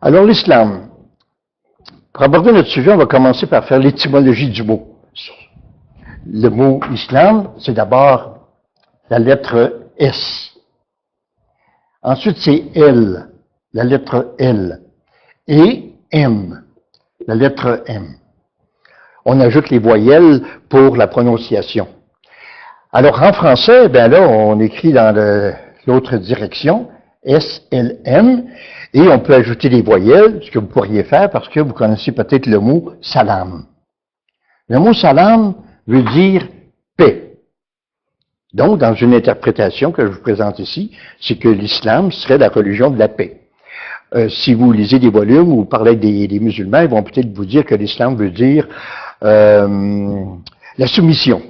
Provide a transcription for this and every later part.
Alors, l'islam. Pour aborder notre sujet, on va commencer par faire l'étymologie du mot. Le mot islam, c'est d'abord la lettre S. Ensuite, c'est L, la lettre L. Et M, la lettre M. On ajoute les voyelles pour la prononciation. Alors, en français, ben là, on écrit dans l'autre direction, S, L, M, et on peut ajouter les voyelles, ce que vous pourriez faire parce que vous connaissez peut-être le mot salam. Le mot salam veut dire paix. Donc, dans une interprétation que je vous présente ici, c'est que l'islam serait la religion de la paix. Si vous lisez des volumes ou vous parlez des musulmans, ils vont peut-être vous dire que l'islam veut dire la soumission.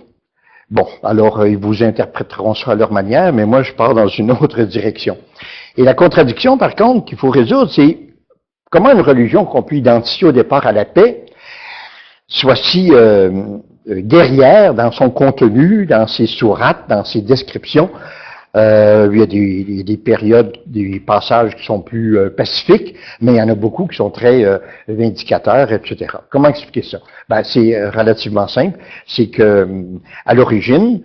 Bon, alors ils vous interpréteront ça à leur manière, mais moi je pars dans une autre direction. Et la contradiction, par contre, qu'il faut résoudre, c'est comment une religion qu'on peut identifier au départ à la paix soit si guerrière dans son contenu, dans ses sourates, dans ses descriptions. Il y a des périodes, des passages qui sont plus pacifiques, mais il y en a beaucoup qui sont très vindicateurs, etc. Comment expliquer ça? Ben, c'est relativement simple. C'est que, à l'origine,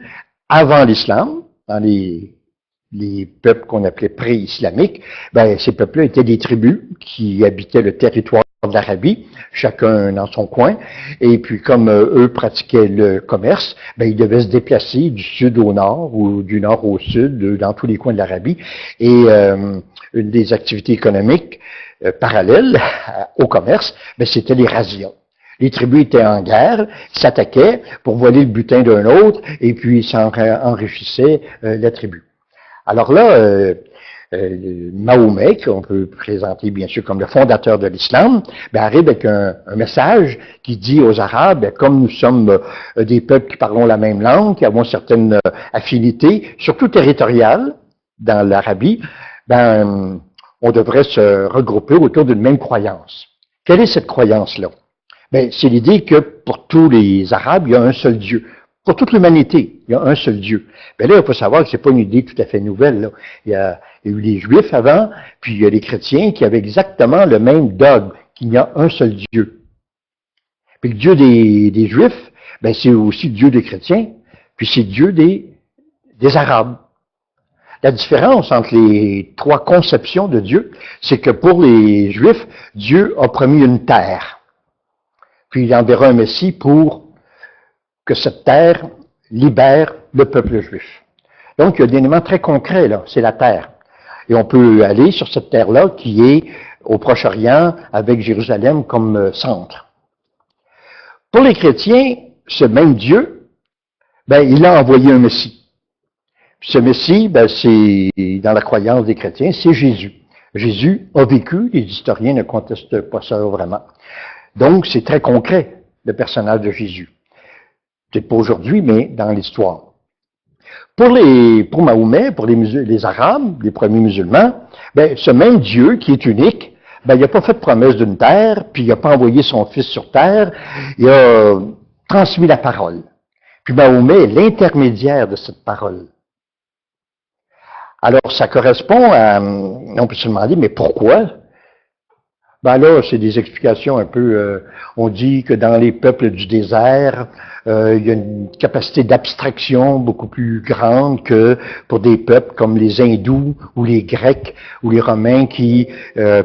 avant l'islam, dans les peuples qu'on appelait pré-islamiques, ben, ces peuples-là étaient des tribus qui habitaient le territoire de l'Arabie, chacun dans son coin, et puis comme eux pratiquaient le commerce, ben, ils devaient se déplacer du sud au nord ou du nord au sud, dans tous les coins de l'Arabie, et une des activités économiques parallèles au commerce, ben, c'était les razzias. Les tribus étaient en guerre, s'attaquaient pour voler le butin d'un autre, et puis s'enrichissaient la tribu. Alors là, Mahomet, qu'on peut présenter bien sûr comme le fondateur de l'islam, ben, arrive avec un message qui dit aux Arabes, ben, comme nous sommes des peuples qui parlons la même langue, qui avons certaines affinités, surtout territoriales, dans l'Arabie, ben, on devrait se regrouper autour d'une même croyance. Quelle est cette croyance-là? Ben, c'est l'idée que pour tous les Arabes, il y a un seul Dieu. Pour toute l'humanité, il y a un seul Dieu. Ben là, il faut savoir que c'est pas une idée tout à fait nouvelle, là. Il y a eu les Juifs avant, puis il y a les chrétiens qui avaient exactement le même dogme, qu'il y a un seul Dieu. Puis le Dieu des Juifs, ben c'est aussi le Dieu des chrétiens, puis c'est le Dieu des Arabes. La différence entre les trois conceptions de Dieu, c'est que pour les Juifs, Dieu a promis une terre. Puis il enverra un Messie pour que cette terre libère le peuple juif. Donc, il y a des éléments très concrets, là, c'est la terre. Et on peut aller sur cette terre-là qui est au Proche-Orient avec Jérusalem comme centre. Pour les chrétiens, ce même Dieu, ben, il a envoyé un Messie. Puis ce Messie, ben, c'est, dans la croyance des chrétiens, c'est Jésus. Jésus a vécu, les historiens ne contestent pas ça vraiment. Donc, c'est très concret, le personnage de Jésus. Peut-être pas aujourd'hui, mais dans l'histoire. Pour Mahomet, pour les Arabes, les premiers musulmans, ben, ce même Dieu qui est unique, ben, il n'a pas fait de promesse d'une terre, puis il n'a pas envoyé son fils sur terre, il a transmis la parole. Puis Mahomet est l'intermédiaire de cette parole. Alors, ça correspond à, on peut se demander, mais pourquoi? Ben là, c'est des explications un peu, on dit que dans les peuples du désert, il y a une capacité d'abstraction beaucoup plus grande que pour des peuples comme les Hindous ou les Grecs ou les Romains qui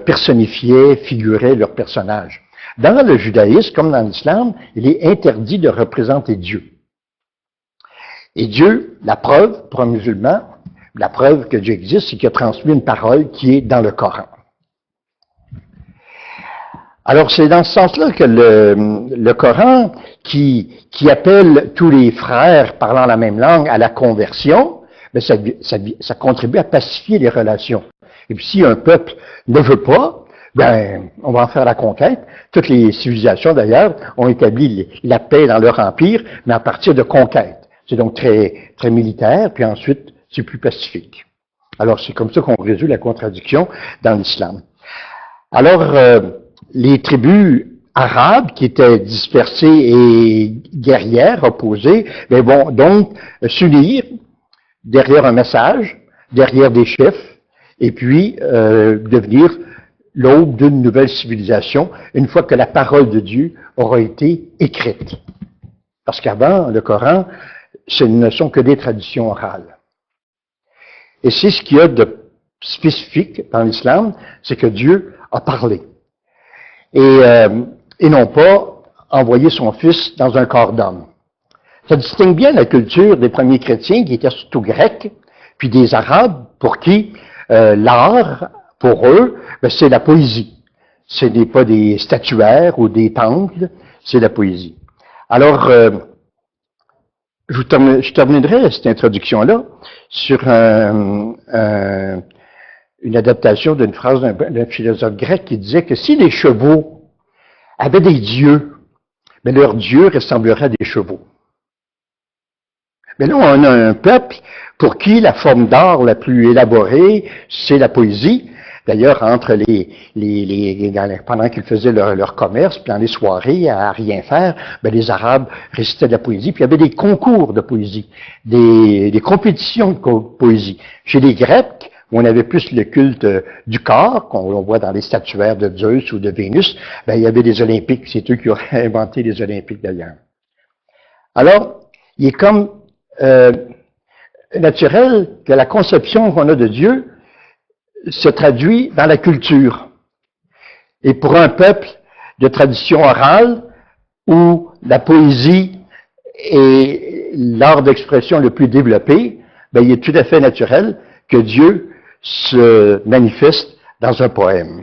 personnifiaient, figuraient leurs personnages. Dans le judaïsme, comme dans l'islam, il est interdit de représenter Dieu. Et Dieu, la preuve pour un musulman, la preuve que Dieu existe, c'est qu'il a transmis une parole qui est dans le Coran. Alors, c'est dans ce sens-là que le Coran, qui appelle tous les frères parlant la même langue à la conversion, ben ça contribue à pacifier les relations. Et puis, si un peuple ne veut pas, ben, on va en faire la conquête. Toutes les civilisations, d'ailleurs, ont établi la paix dans leur empire, mais à partir de conquêtes. C'est donc très, très militaire, puis ensuite, c'est plus pacifique. Alors, c'est comme ça qu'on résout la contradiction dans l'islam. Alors, les tribus arabes qui étaient dispersées et guerrières, opposées, mais vont donc s'unir derrière un message, derrière des chefs, et puis devenir l'aube d'une nouvelle civilisation, une fois que la parole de Dieu aura été écrite. Parce qu'avant, le Coran, ce ne sont que des traditions orales. Et c'est ce qu'il y a de spécifique dans l'islam, c'est que Dieu a parlé. Et non pas envoyé son Fils dans un corps d'homme. Ça distingue bien la culture des premiers chrétiens, qui étaient surtout grecs, puis des Arabes, pour qui l'art, pour eux, c'est la poésie. Ce n'est pas des statuaires ou des temples, c'est la poésie. Alors, je terminerai cette introduction-là sur une adaptation d'une phrase d'un philosophe grec qui disait que si les chevaux avaient des dieux, mais leurs dieux ressembleraient à des chevaux. Mais là, on a un peuple pour qui la forme d'art la plus élaborée, c'est la poésie. D'ailleurs, entre pendant qu'ils faisaient leur commerce, puis dans les soirées, à rien faire, les Arabes récitaient de la poésie, puis il y avait des concours de poésie, des compétitions de poésie. Chez les Grecs, où on avait plus le culte du corps, qu'on voit dans les statuaires de Zeus ou de Vénus, il y avait des Olympiques, c'est eux qui ont inventé les Olympiques d'ailleurs. Alors, il est comme naturel que la conception qu'on a de Dieu se traduit dans la culture. Et pour un peuple de tradition orale, où la poésie est l'art d'expression le plus développé, il est tout à fait naturel que Dieu se manifeste dans un poème.